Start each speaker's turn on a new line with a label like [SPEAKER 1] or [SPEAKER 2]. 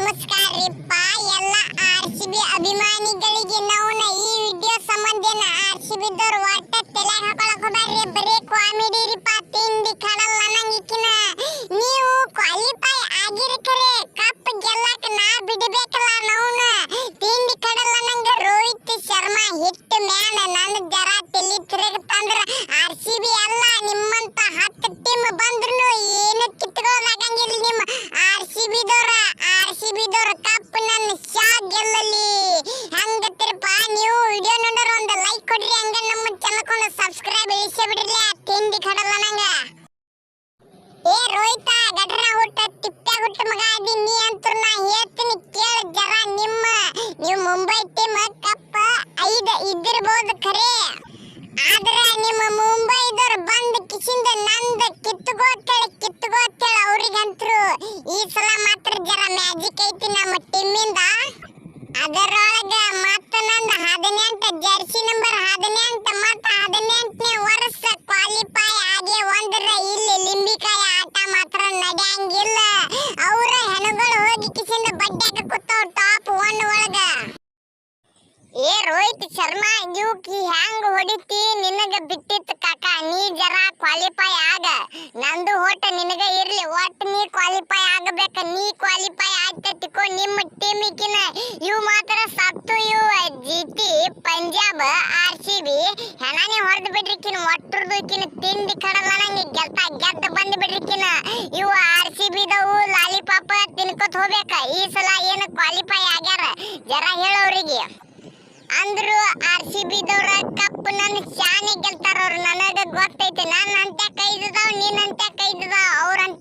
[SPEAKER 1] ನಮಸ್ಕಾರ ರೀಪ್ಪ ಎಲ್ಲ ಆರ್ಸಿಬಿ ಅಭಿಮಾನಿಗಳಿಗೆ ನಾವು ಈ ವಿಡಿಯೋ ಸಂಬಂಧನ ಆರ್ಸಿಬಿ ದವರು ಒಟ್ಟ ತಲೆ ಹಾಕೊಳಕ್ ಹೋಗ್ಬೇಡ್ರಿ ಬರೀ ಕಾಮಿಡಿ ರೀಪ್ಪ ತಿಂಡಿ ಕಡಲ್ಲ ನಂಗಿಕಿನ ನೀವು ಕ್ವಾಲಿಫೈ ಆಗಿರಕರೆ ಕಪ್ ಗೆಲ್ಲಕ ನಾ ಬಿಡಬೇಕಲ್ಲ ನಾವುನ ತಿಂಡಿ ಕಡಲ್ಲ ನಂಗೆ ರೋಹಿತ್ ಶರ್ಮಾ ಹಿಟ್ ಮ್ಯಾನ್ ನನ್ನ ಜರ ತಲೆ ತಿರುಗುತ್ತಂದ್ರ ಆರ್ಸಿಬಿ ಅಲ್ಲ ನಿಮ್ಮಂತ 10 ಟೀಮ್ ಬಂದ್ರು ಏನು ಕಿತ್ಕೊಳ್ಳೋದಾಗಂಗಿಲ್ಲ ನಿಮ್ಮ ಆರ್ಸಿಬಿ ದವರ ಕಪ್ ನನ್ನ ಶಾ ಗೆಲ್ಲಲಿ ಹಂಗತ್ತಿರಪ್ಪ ನೀವು ವಿಡಿಯೋ ನೋಡೋರು ಒಂದು ಲೈಕ್ ಕೊಡ್ರಿ ಹಂಗ ನಮ್ಮ ಚಾನಲ್ನ ಸಬ್ಸ್ಕ್ರೈಬ್ ಇಳಿಸಿ ಬಿಡ್ರಿ ತಿಂಡಿ ಕಡಲ್ಲ ನಂಗ ಏ ರೋಹಿತ ಗಡ್ರ ಹುಟ್ಟ ತಿಪ್ಪ ಹುಟ್ಟ ಮಗ ಅದಿ ನೀ ಅಂತ ನಾ ಹೇಳ್ತೀನಿ ಕೇಳ ಜರ ನೀವು ಮುಂಬೈ ಟೀಮ್ ಕಪ್ 5 ಇದ್ದಿರಬಹುದು ಖರೆ ಆದ್ರೆ ನಿಮ್ಮ ಮುಂಬೈದವರು ಬಂದ ಕಿಸಿಂದ ನಂದ ಕಿತ್ತುಗೋತೇಳ ಅವ್ರಿಗಂತರು ಈ ಸಲ ಮಾತ್ರ ಜರ ಮ್ಯಾಜಿಕ್ ಐತಿ ನಮ್ಮ ಟೀಮಿಂದ ಅದರೊಳಗ ಮತ್ತ ನಂದ 18 ಜರ್ಸಿ ನಂಬರ್ 18 ಮತ್ತ 18ನೇ ವರ್ಷ ಕ್ವಾಲಿಫೈ ಆಗಿ ಒಂದರ ಇಲ್ಲಿ ಲಿಂಬಿಕಾಯಿ ಆಟ ಮಾತ್ರ ನಡೆಯಂಗಿಲ್ಲ ಅವರ ಹೆಣಗಳು ಹೋಗಿ ಕಿಸಿಂದ ಬಡ್ಡ್ಯಾಗ ಕೂತಾವ್ ಟಾಪ್ 1 ಒಳಗ ಏ ರೋಹಿತ್ ಶರ್ಮಾ ಯೂಕಿ ಹ್ಯಾಂಗ್ ಹೊಡಿತಿ ನಿನಗ ಬಿಟ್ಟಿತ್ತು ಕಾಕ ನೀ ಜರ ಕ್ವಾಲಿಫೈ ಆಗ ನಂದು ಓಟ ನಿನಗ ಇರ್ಲಿ ಒಟ್ಟು ನೀ ಕ್ವಾಲಿಫೈ ಆಗಬೇಕು ನೀ ಕ್ವಾಲಿಫೈ ಆಗ್ತತಿಕೋ ನಿಮ್ಮ ಟೀಮಿಗಿನ ಇವು ಮಾತ್ರ ಸತ್ತು ಇವು ಜಿಟಿ ಪಂಜಾಬ್ ಆರ್ಸಿಬಿ ಹೆಣಾನೇ ಹೊಡೆದು ಬಿಡ್ರಿಕಿನ ಒಟ್ಟರ್ದುಕಿನ ತಿಂಡಿ ಕಡಲ್ಲ ನಂಗೆ ಗೆದ್ದು ಬಂದು ಬಿಡ್ರಿಕಿನ ಇವು ಆರ್ಸಿಬಿ ದವು ಲಾಲಿಪಾಪ ತಿನ್ಕೋತ ಹೋಗ್ಬೇಕ ಈ ಸಲ ಏನು ಕ್ವಾಲಿಫೈ ಆಗ್ಯಾರ ಜರ ಹೇಳೋರಿಗೆ ಅಂದ್ರು ಆರ್ಸಿಬಿ ದವರ ಕಪ್ ನನ್ನ ಶಾನೆ ಗೆಲ್ತಾರ ಅವ್ರು ನನಗ ಗೊತ್ತೈತೆ ನಾನು ಅಂತ ಕೈದದಾವ್ ನೀನಂತ ಕೈದದಾವ್ ಅವ್ರಂತ